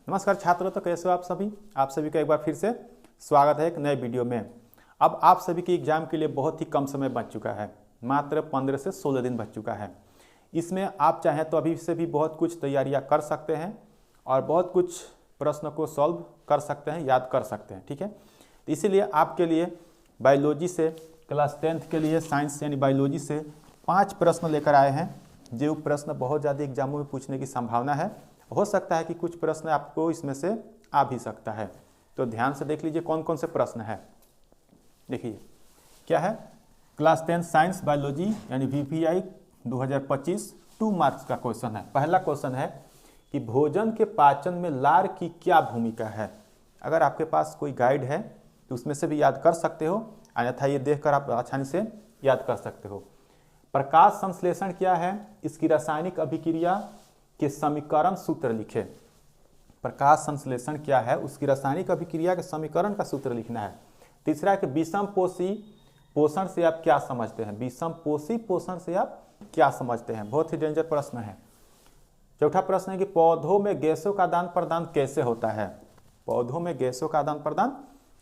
नमस्कार छात्रों, तो कैसे हो आप सभी का एक बार फिर से स्वागत है एक नए वीडियो में। अब आप सभी के एग्जाम के लिए बहुत ही कम समय बच चुका है, मात्र 15 से 16 दिन बच चुका है। इसमें आप चाहें तो अभी से भी बहुत कुछ तैयारियां कर सकते हैं और बहुत कुछ प्रश्न को सॉल्व कर सकते हैं, याद कर सकते हैं। ठीक है, तो इसीलिए आपके लिए बायोलॉजी से क्लास 10th के लिए साइंस यानी बायोलॉजी से 5 प्रश्न लेकर आए हैं। जो प्रश्न बहुत ज़्यादा एग्जामों में पूछने की संभावना है, हो सकता है कि कुछ प्रश्न आपको इसमें से आ भी सकता है। तो ध्यान से देख लीजिए कौन कौन से प्रश्न है। देखिए क्या है, क्लास 10 साइंस बायोलॉजी यानी VPI 2025 2 मार्क्स का क्वेश्चन है। पहला क्वेश्चन है कि भोजन के पाचन में लार की क्या भूमिका है। अगर आपके पास कोई गाइड है तो उसमें से भी याद कर सकते हो, अन्यथा ये देखकर आप आसानी से याद कर सकते हो। प्रकाश संश्लेषण क्या है, इसकी रासायनिक अभिक्रिया के समीकरण सूत्र लिखे। प्रकाश संश्लेषण क्या है, उसकी रासायनिक अभिक्रिया के समीकरण का सूत्र लिखना है। तीसरा है कि विषमपोषी पोषण से आप क्या समझते हैं। विषमपोषी पोषण से आप क्या समझते हैं, बहुत ही डेंजर प्रश्न है। चौथा प्रश्न है कि पौधों में गैसों का आदान प्रदान कैसे होता है। पौधों में गैसों का आदान प्रदान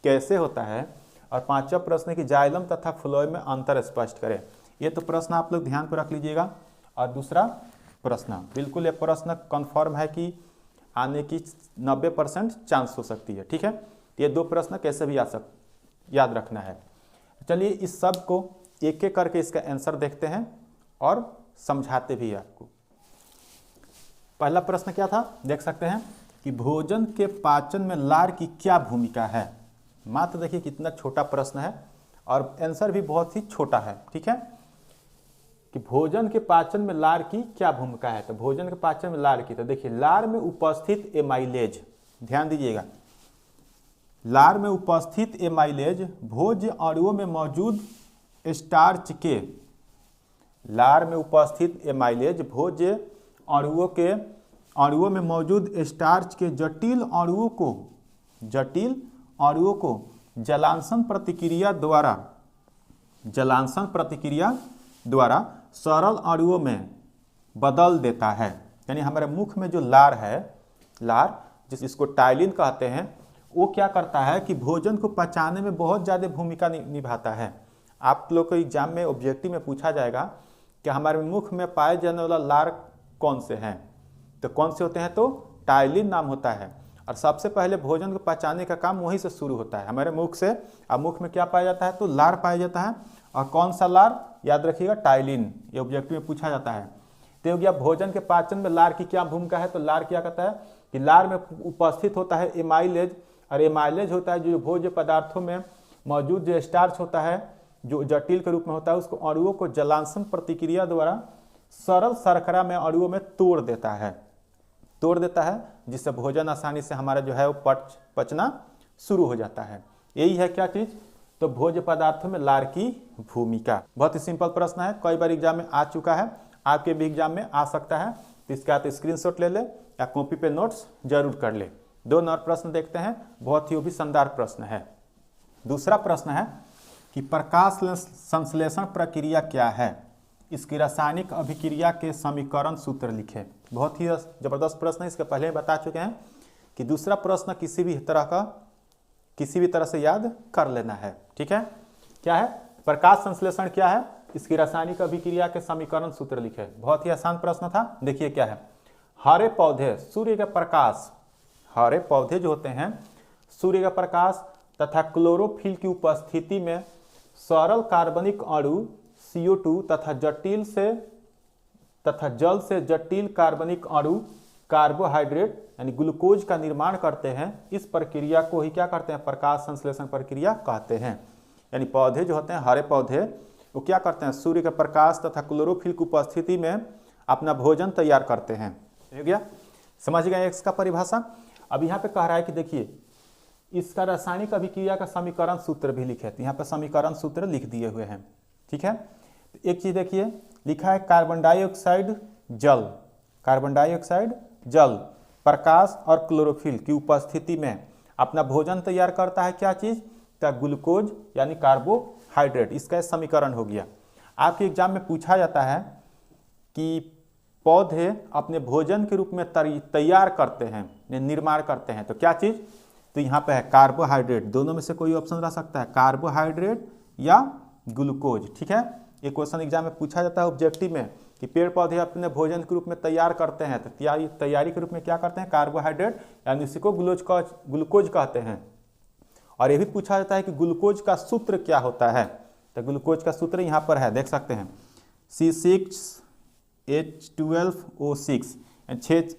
कैसे होता है। और पांचवा प्रश्न है कि जाइलम तथा फ्लोएम में अंतर स्पष्ट करें। ये तो प्रश्न आप लोग ध्यान पर रख लीजिएगा। और दूसरा प्रश्न, बिल्कुल ये प्रश्न कंफर्म है कि आने की 90% चांस हो सकती है। ठीक है, ये 2 प्रश्न कैसे भी याद रखना है। चलिए इस सब को एक एक करके इसका आंसर देखते हैं और समझाते भी आपको। पहला प्रश्न क्या था, देख सकते हैं कि भोजन के पाचन में लार की क्या भूमिका है। मात्र देखिए कितना छोटा प्रश्न है और आंसर भी बहुत ही छोटा है। ठीक है, कि भोजन के पाचन में लार की क्या भूमिका है। तो भोजन के पाचन में लार की, तो देखिए लार में उपस्थित एमाइलेज, ध्यान दीजिएगा, लार में उपस्थित एमाइलेज भोज्य अणुओं में मौजूद स्टार्च के, लार में उपस्थित एमाइलेज भोज्य अणुओं में मौजूद स्टार्च के जटिल अणुओं को जलांशन प्रतिक्रिया द्वारा सरल अणुओं में बदल देता है। यानी हमारे मुख में जो लार है, लार जिसको टाइलिन कहते हैं, वो क्या करता है कि भोजन को पचाने में बहुत ज़्यादा भूमिका निभाता है। आप लोग को एग्जाम में ऑब्जेक्टिव में पूछा जाएगा कि हमारे मुख में पाए जाने वाला लार कौन से हैं, तो कौन से होते हैं, तो टाइलिन नाम होता है। और सबसे पहले भोजन को पचाने का काम वहीं से शुरू होता है, हमारे मुख से। अब मुख में क्या पाया जाता है, तो लार पाया जाता है। और कौन सा लार, याद रखिएगा टाइलिन, ये ऑब्जेक्टिव में पूछा जाता है। तो हो गया भोजन के पाचन में लार की क्या भूमिका है। तो लार क्या कहता है कि लार में उपस्थित होता है एमाइलेज, और एमाइलेज होता है जो भोज्य पदार्थों में मौजूद जो स्टार्च होता है, जो जटिल के रूप में होता है, उसको अणुओं को जलांशन प्रतिक्रिया द्वारा सरल शर्करा में अणुओं में तोड़ देता है, जिससे भोजन आसानी से हमारा जो है वो पचना शुरू हो जाता है। यही है क्या चीज, तो भोज्य पदार्थों में लार की भूमिका। बहुत ही सिंपल प्रश्न है, कई बार एग्जाम में आ चुका है, आपके भी एग्जाम में आ सकता है। तो इसका तो स्क्रीनशॉट ले ले या कॉपी पे नोट्स जरूर कर ले। 2 और प्रश्न देखते हैं, बहुत ही वो भी शानदार प्रश्न है। दूसरा प्रश्न है कि प्रकाश संश्लेषण प्रक्रिया क्या है, इसकी रासायनिक अभिक्रिया के समीकरण सूत्र लिखे। बहुत ही जबरदस्त प्रश्न है, इसके पहले ही बता चुके हैं कि दूसरा प्रश्न किसी भी तरह से याद कर लेना है। ठीक है, क्या है, प्रकाश संश्लेषण क्या है, इसकी रासायनिक अभिक्रिया के समीकरण सूत्र लिखे। बहुत ही आसान प्रश्न था। देखिए क्या है, हरे पौधे सूर्य का प्रकाश, हरे पौधे जो होते हैं सूर्य का प्रकाश तथा क्लोरोफिल की उपस्थिति में सरल कार्बनिक अणु CO2 तथा जल से जटिल कार्बनिक अणु कार्बोहाइड्रेट यानी ग्लूकोज का निर्माण करते हैं। इस प्रक्रिया को ही क्या करते हैं, प्रकाश संश्लेषण प्रक्रिया कहते हैं। यानी पौधे जो होते हैं, हरे पौधे, वो क्या करते हैं, सूर्य के प्रकाश तथा क्लोरोफिल की उपस्थिति में अपना भोजन तैयार करते हैं। हो गया, समझ गए इसका परिभाषा। अब यहाँ पे कह रहा है कि देखिए इसका रासायनिक अभिक्रिया का समीकरण सूत्र भी लिखे। तो यहाँ पे समीकरण सूत्र लिख दिए हुए हैं। ठीक है, तो एक चीज देखिए लिखा है, कार्बन डाइऑक्साइड जल प्रकाश और क्लोरोफिल की उपस्थिति में अपना भोजन तैयार करता है। क्या चीज, का ग्लूकोज यानी कार्बोहाइड्रेट। इसका समीकरण हो गया। आपके एग्जाम में पूछा जाता है कि पौधे अपने भोजन के रूप में तैयार करते हैं, निर्माण करते हैं। तो क्या चीज़, तो यहाँ पे है कार्बोहाइड्रेट, दोनों में से कोई ऑप्शन रह सकता है, कार्बोहाइड्रेट या ग्लूकोज। ठीक है, ये क्वेश्चन एग्जाम में पूछा जाता है ऑब्जेक्टिव में कि पेड़ पौधे अपने भोजन के रूप में तैयार करते हैं, तो तैयारी के रूप में क्या करते हैं, कार्बोहाइड्रेट, यानी इसी को ग्लूकोज कहते हैं। और ये भी पूछा जाता है कि ग्लूकोज का सूत्र क्या होता है, तो ग्लूकोज का सूत्र यहाँ पर है, देख सकते हैं C6H12O6, 6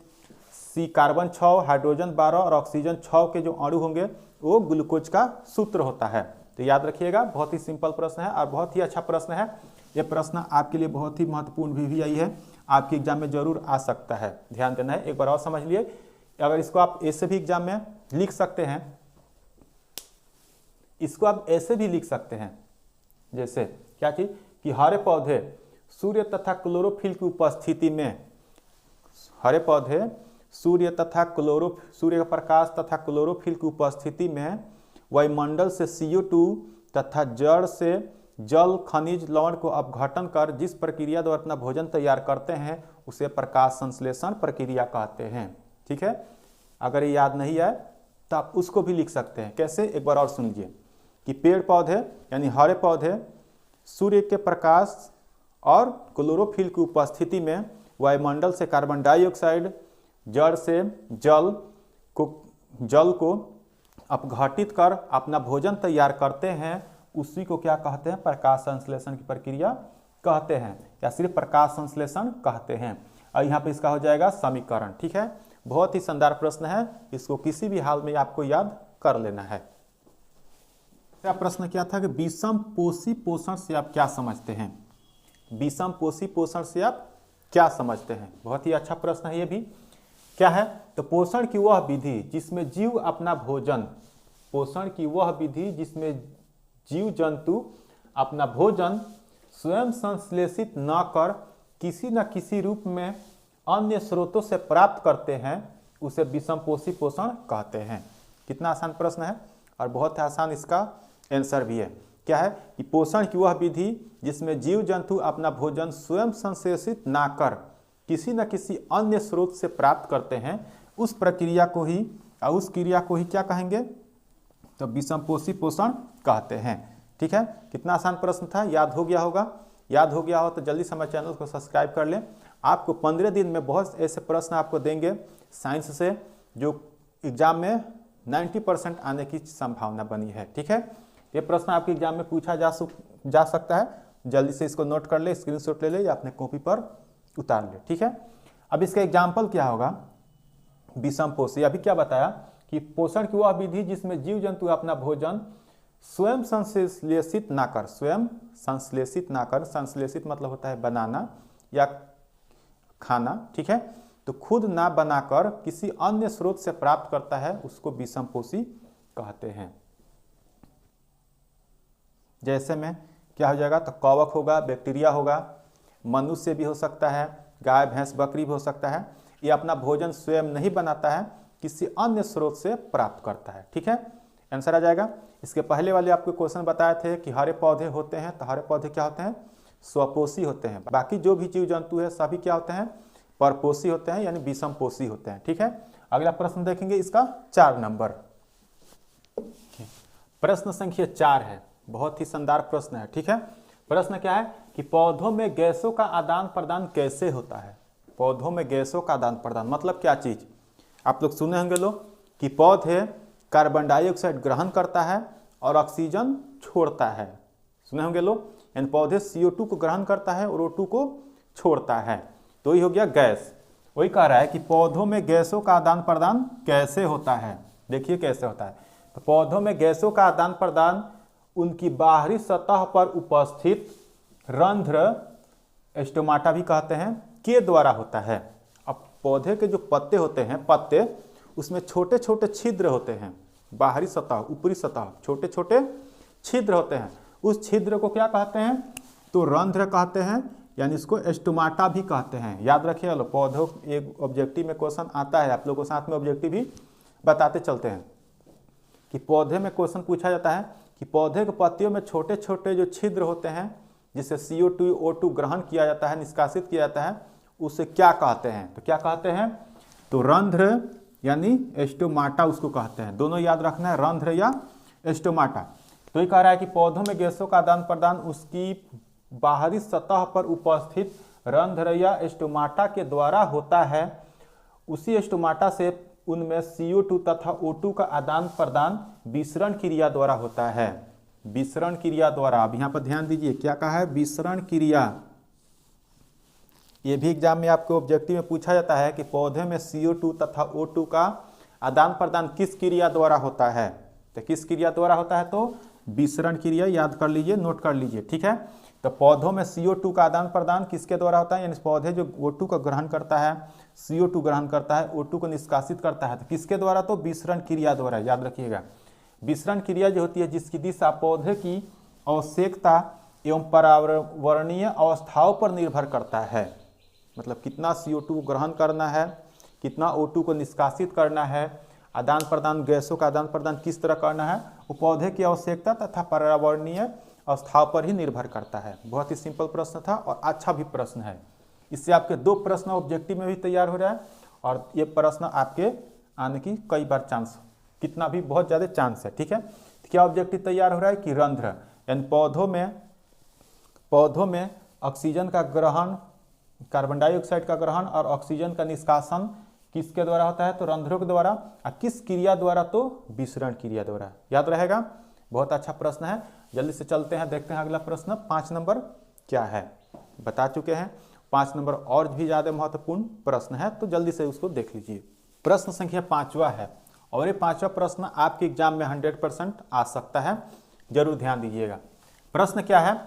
C कार्बन 6, हाइड्रोजन 12 और ऑक्सीजन 6 के जो अणु होंगे वो ग्लूकोज का सूत्र होता है। तो याद रखिएगा, बहुत ही सिंपल प्रश्न है और बहुत ही अच्छा प्रश्न है। ये प्रश्न आपके लिए बहुत ही महत्वपूर्ण भी आई है, आपके एग्जाम में जरूर आ सकता है, ध्यान देना है। एक बार और समझ लिए, अगर इसको आप ऐसे भी एग्जाम में लिख सकते हैं, इसको आप ऐसे भी लिख सकते हैं, जैसे क्या चीज कि हरे पौधे सूर्य तथा क्लोरोफिल की उपस्थिति में, हरे पौधे सूर्य का प्रकाश तथा क्लोरोफिल की उपस्थिति में वायुमंडल से CO2 तथा जड़ से जल खनिज लवण को अपघटन कर जिस प्रक्रिया द्वारा अपना भोजन तैयार करते हैं उसे प्रकाश संश्लेषण प्रक्रिया कहते हैं। ठीक है, अगर ये याद नहीं आए तो आप उसको भी लिख सकते हैं। कैसे, एक बार और सुन लीजिए कि पेड़ पौधे यानी हरे पौधे सूर्य के प्रकाश और क्लोरोफिल की उपस्थिति में वायुमंडल से कार्बन डाइऑक्साइड, जड़ से जल को अपघटित कर अपना भोजन तैयार करते हैं, उसी को क्या कहते हैं, प्रकाश संश्लेषण की प्रक्रिया कहते हैं, या सिर्फ प्रकाश संश्लेषण कहते हैं। और यहाँ पे इसका हो जाएगा समीकरण। ठीक है, बहुत ही शानदार प्रश्न है, इसको किसी भी हाल में आपको याद कर लेना है। क्या प्रश्न क्या था कि विषम पोषी पोषण से आप क्या समझते हैं, विषम पोषी पोषण से आप क्या समझते हैं, बहुत ही अच्छा प्रश्न है। ये भी क्या है, तो पोषण की वह विधि जिसमें जीव अपना भोजन, पोषण की वह विधि जिसमें जीव जंतु अपना भोजन स्वयं संश्लेषित न कर किसी न किसी रूप में अन्य स्रोतों से प्राप्त करते हैं, उसे विषम पोषी पोषण कहते हैं। कितना आसान प्रश्न है और बहुत आसान इसका आंसर भी है। क्या है कि पोषण की वह विधि जिसमें जीव जंतु अपना भोजन स्वयं संश्लेषित ना कर किसी न किसी अन्य स्रोत से प्राप्त करते हैं, उस प्रक्रिया को ही और उस क्रिया को ही क्या कहेंगे, तो विषम पोषी पोषण कहते हैं। ठीक है, कितना आसान प्रश्न था, याद हो गया होगा। याद हो गया हो तो जल्दी से हमारे चैनल को सब्सक्राइब कर लें। आपको 15 दिन में बहुत ऐसे प्रश्न आपको देंगे साइंस से जो एग्जाम में 90% आने की संभावना बनी है। ठीक है, ये प्रश्न आपके एग्जाम में पूछा जा सकता है, जल्दी से इसको नोट कर ले, स्क्रीनशॉट ले ले या अपने कॉपी पर उतार ले। ठीक है, अब इसका एग्जाम्पल क्या होगा, विषम पोषी। अभी क्या बताया कि पोषण की वह विधि जिसमें जीव जंतु अपना भोजन स्वयं संश्लेषित ना कर, स्वयं संश्लेषित ना कर, संश्लेषित मतलब होता है बनाना या खाना। ठीक है, तो खुद ना बनाकर किसी अन्य स्रोत से प्राप्त करता है, उसको विषम पोषी कहते हैं। जैसे में क्या हो जाएगा, तो कवक होगा, बैक्टीरिया होगा, मनुष्य भी हो सकता है, गाय भैंस बकरी भी हो सकता है। ये अपना भोजन स्वयं नहीं बनाता है, किसी अन्य स्रोत से प्राप्त करता है। ठीक है, आंसर आ जाएगा। इसके पहले वाले आपको क्वेश्चन बताए थे कि हरे पौधे होते हैं, तो हरे पौधे क्या होते हैं, स्वपोषी होते हैं। बाकी जो भी जीव जंतु है सभी क्या होते हैं, परपोषी होते हैं, यानी विषम पोषी होते हैं। ठीक है, अगला प्रश्न देखेंगे, इसका 4 नंबर, प्रश्न संख्या 4 है, बहुत ही शानदार प्रश्न है। ठीक है, प्रश्न क्या है कि पौधों में गैसों का आदान प्रदान कैसे होता है। पौधों में गैसों का आदान प्रदान मतलब क्या चीज, आप लोग सुने होंगे लोग कि पौधे कार्बन डाइऑक्साइड ग्रहण करता है और ऑक्सीजन छोड़ता है, सुने होंगे लोग, यानी पौधे CO2 को ग्रहण करता है और O2 को छोड़ता है, तो ये हो गया गैस। वही कह रहा है कि पौधों में गैसों का आदान प्रदान कैसे होता है। देखिए कैसे होता है, तो पौधों में गैसों का आदान प्रदान उनकी बाहरी सतह पर उपस्थित रंध्र, स्टोमाटा भी कहते हैं, के द्वारा होता है। अब पौधे के जो पत्ते होते हैं, पत्ते उसमें छोटे छोटे छिद्र होते हैं, बाहरी सतह ऊपरी सतह छोटे छोटे छिद्र होते हैं, उस छिद्र को क्या कहते हैं, तो रंध्र कहते हैं, यानी इसको स्टोमाटा भी कहते हैं। याद रखिए लो, पौधों एक ऑब्जेक्टिव में क्वेश्चन आता है, आप लोगों को साथ में ऑब्जेक्टिव भी बताते चलते हैं कि पौधे में क्वेश्चन पूछा जाता है कि पौधे के पत्तियों में छोटे छोटे जो छिद्र होते हैं जिससे CO2 O2 ग्रहण किया जाता है, निष्कासित किया जाता है, उसे क्या कहते हैं, तो क्या कहते हैं, तो रंध्र यानी स्टोमाटा उसको कहते हैं। दोनों याद रखना है, रंध्र या स्टोमाटा। तो ये कह रहा है कि पौधों में गैसों का आदान प्रदान उसकी बाहरी सतह पर उपस्थित रंध्र या स्टोमाटा के द्वारा होता है। उसी स्टोमाटा से उनमें CO2 तथा O2 का आदान प्रदान विसरण क्रिया द्वारा होता है। विसरण क्रिया द्वारा, अब यहाँ पर ध्यान दीजिए क्या कहा है, विसरण क्रिया। ये भी एग्जाम में आपको ऑब्जेक्टिव में पूछा जाता है कि पौधे में CO2 तथा O2 का आदान प्रदान किस क्रिया द्वारा होता है। तो किस क्रिया द्वारा होता है, तो विसरण क्रिया। याद कर लीजिए, नोट कर लीजिए, ठीक है। तो पौधों में CO2 का आदान प्रदान किसके द्वारा होता है, यानी पौधे जो O2 का ग्रहण करता है, CO2 ग्रहण करता है, O2 को निष्कासित करता है, तो किसके द्वारा, तो विसरण क्रिया द्वारा। याद रखिएगा, विसरण क्रिया जो होती है जिसकी दिशा पौधे की आवश्यकता एवं पर्यावरणीय अवस्थाओं पर निर्भर करता है। मतलब कितना CO2 ग्रहण करना है, कितना O2 को निष्कासित करना है, आदान प्रदान, गैसों का आदान प्रदान किस तरह करना है, वो पौधे की आवश्यकता तथा पर्यावरणीय अवस्थाओं पर ही निर्भर करता है। बहुत ही सिंपल प्रश्न था और अच्छा भी प्रश्न है। इससे आपके 2 प्रश्न ऑब्जेक्टिव में भी तैयार हो रहा है और ये प्रश्न आपके आने की कई बार चांस, कितना भी बहुत ज़्यादा चांस है, ठीक है। तो क्या ऑब्जेक्टिव तैयार हो रहा है कि रंध्र यानी पौधों में ऑक्सीजन का ग्रहण, कार्बन डाइऑक्साइड का ग्रहण और ऑक्सीजन का निष्कासन किसके द्वारा होता है, तो रंध्रों के द्वारा। और किस क्रिया द्वारा, तो विसरण क्रिया द्वारा। याद रहेगा, बहुत अच्छा प्रश्न है। जल्दी से चलते हैं, देखते हैं अगला प्रश्न 5 नंबर क्या है। बता चुके हैं 5 नंबर और भी ज़्यादा महत्वपूर्ण प्रश्न है, तो जल्दी से उसको देख लीजिए। प्रश्न संख्या 5वां है और ये 5वां प्रश्न आपके एग्जाम में 100% आ सकता है, जरूर ध्यान दीजिएगा। प्रश्न क्या है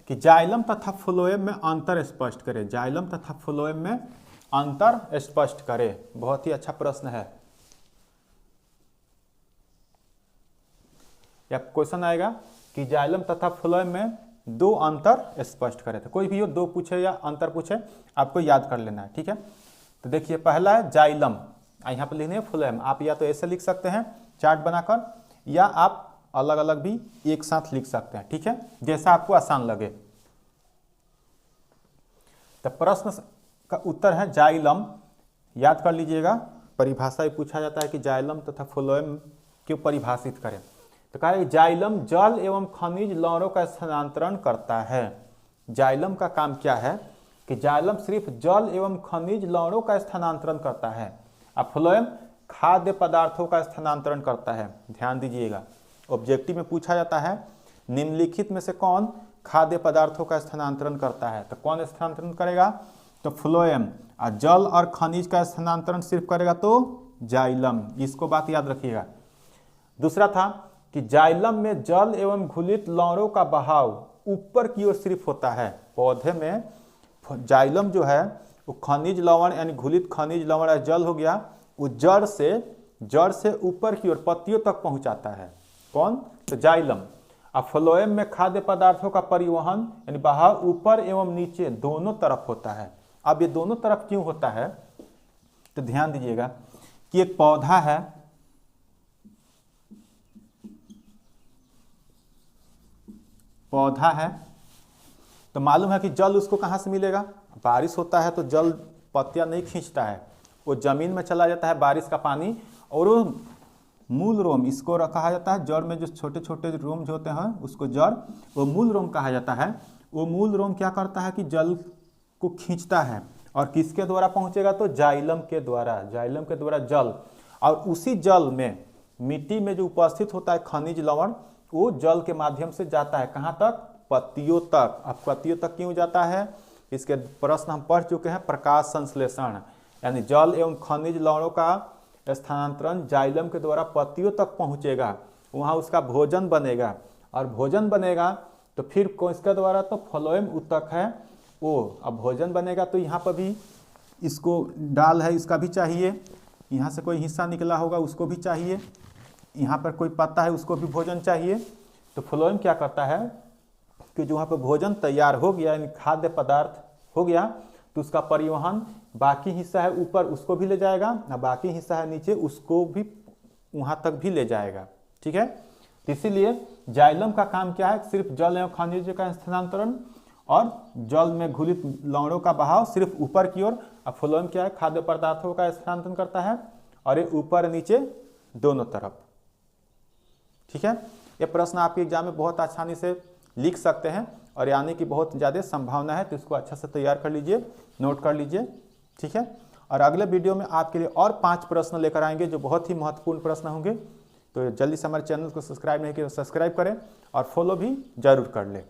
कि जाइलम तथा फ्लोएम में अंतर स्पष्ट करें। जाइलम तथा फ्लोएम में अंतर स्पष्ट करें। बहुत ही अच्छा प्रश्न है। या क्वेश्चन आएगा कि जाइलम तथा फ्लोएम में 2 अंतर स्पष्ट करें। तो कोई भी हो, 2 पूछे या अंतर पूछे, आपको याद कर लेना है, ठीक है। तो देखिए पहला है जाइलम, यहाँ पर लिखने है फ्लोएम। आप या तो ऐसे लिख सकते हैं चार्ट बनाकर, या आप अलग अलग भी एक साथ लिख सकते हैं, ठीक है, जैसा आपको आसान लगे। तो प्रश्न का उत्तर है जाइलम। याद कर लीजिएगा, परिभाषा भी पूछा जाता है कि जाइलम तथा फ्लोएम क्यों परिभाषित करें। तो कहा है जाइलम जल एवं खनिज लवणों का स्थानांतरण करता है। जाइलम का काम क्या है कि जाइलम सिर्फ जल एवं खनिज लवणों का स्थानांतरण करता है, और फ्लोएम खाद्य पदार्थों का स्थानांतरण करता है। ध्यान दीजिएगा, ऑब्जेक्टिव में पूछा जाता है निम्नलिखित में से कौन खाद्य पदार्थों का स्थानांतरण करता है। तो कौन स्थानांतरण करेगा, तो फ्लोएम। और जल और खनिज का स्थानांतरण सिर्फ करेगा तो जाइलम। इसको बात याद रखिएगा। दूसरा था कि जाइलम में जल एवं घुलित लवणों का बहाव ऊपर की ओर सिर्फ होता है। पौधे में जाइलम जो है वो खनिज लवण यानी घुलित खनिज लवण या जल हो गया, वो जड़ से ऊपर की ओर पत्तियों तक पहुंचाता है। कौन, तो जाइलम। अब फ्लोएम में खाद्य पदार्थों का परिवहन यानी बहाव ऊपर एवं नीचे दोनों तरफ होता है। अब ये दोनों तरफ क्यों होता है, तो ध्यान दीजिएगा कि एक पौधा है तो मालूम है कि जल उसको कहाँ से मिलेगा, बारिश होता है तो जल पत्तियां नहीं खींचता है, वो जमीन में चला जाता है बारिश का पानी, और वो मूल रोम, इसको कहा जाता है जड़ में जो छोटे छोटे रोम जो होते हैं उसको जड़, वो मूल रोम कहा जाता है। वो मूल रोम क्या करता है कि जल को खींचता है, और किसके द्वारा पहुंचेगा, तो जाइलम के द्वारा जल। और उसी जल में मिट्टी में जो उपस्थित होता है खनिज लवण, वो जल के माध्यम से जाता है कहाँ तक, पत्तियों तक। अब पत्तियों तक क्यों जाता है, इसके प्रश्न हम पढ़ चुके हैं। प्रकाश संश्लेषण यानी जल एवं खनिज लवणों का स्थानांतरण जाइलम के द्वारा पत्तियों तक पहुंचेगा, वहाँ उसका भोजन बनेगा, और भोजन बनेगा तो फिर किसके द्वारा, तो फ्लोएम ऊतक है वो। अब भोजन बनेगा तो यहाँ पर भी इसको डाल है, इसका भी चाहिए, यहाँ से कोई हिस्सा निकला होगा उसको भी चाहिए, यहाँ पर कोई पत्ता है उसको भी भोजन चाहिए। तो फ्लोएम क्या करता है कि जो वहाँ पर भोजन तैयार हो गया यानी खाद्य पदार्थ हो गया, तो उसका परिवहन बाकी हिस्सा है ऊपर उसको भी ले जाएगा, ना बाकी हिस्सा है नीचे उसको भी वहाँ तक भी ले जाएगा, ठीक है। तो इसीलिए जाइलम का काम क्या है, सिर्फ जल एवं खनिज का स्थानांतरण और जल में घुलित लवणों का बहाव सिर्फ ऊपर की ओर। और फ्लोएम क्या है, खाद्य पदार्थों का स्थानांतरण करता है और ये ऊपर नीचे दोनों तरफ। ठीक है, ये प्रश्न आपके एग्जाम में बहुत आसानी से लिख सकते हैं और ये आने की बहुत ज़्यादा संभावना है, तो इसको अच्छा से तैयार कर लीजिए, नोट कर लीजिए। ठीक है, और अगले वीडियो में आपके लिए और 5 प्रश्न लेकर आएंगे जो बहुत ही महत्वपूर्ण प्रश्न होंगे। तो जल्दी से हमारे चैनल को सब्सक्राइब नहीं किया तो सब्सक्राइब करें और फॉलो भी जरूर कर लें।